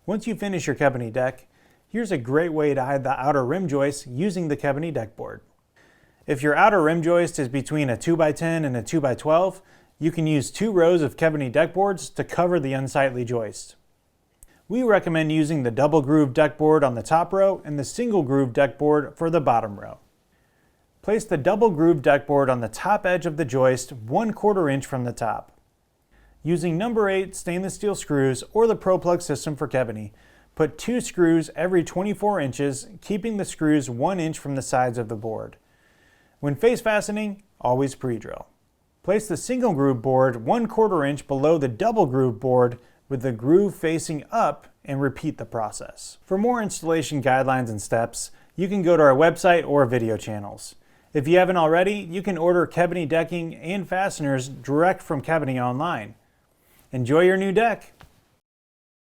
Once you finish your Kebony deck, here's a great way to hide the outer rim joist using the Kebony Deck Board. If your outer rim joist is between a 2x10 and a 2x12, you can use 2 rows of Kebony Deck Boards to cover the unsightly joist. We recommend using the double groove deck board on the top row and the single groove deck board for the bottom row. Place the double groove deck board on the top edge of the joist 1/4 inch from the top. Using number 8 stainless steel screws or the Pro Plug system for Kebony, put 2 screws every 24 inches, keeping the screws 1 inch from the sides of the board. When face fastening, always pre-drill. Place the single groove board 1/4 inch below the double groove board with the groove facing up and repeat the process. For more installation guidelines and steps, you can go to our website or video channels. If you haven't already, you can order Kebony decking and fasteners direct from Kebony online. Enjoy your new deck!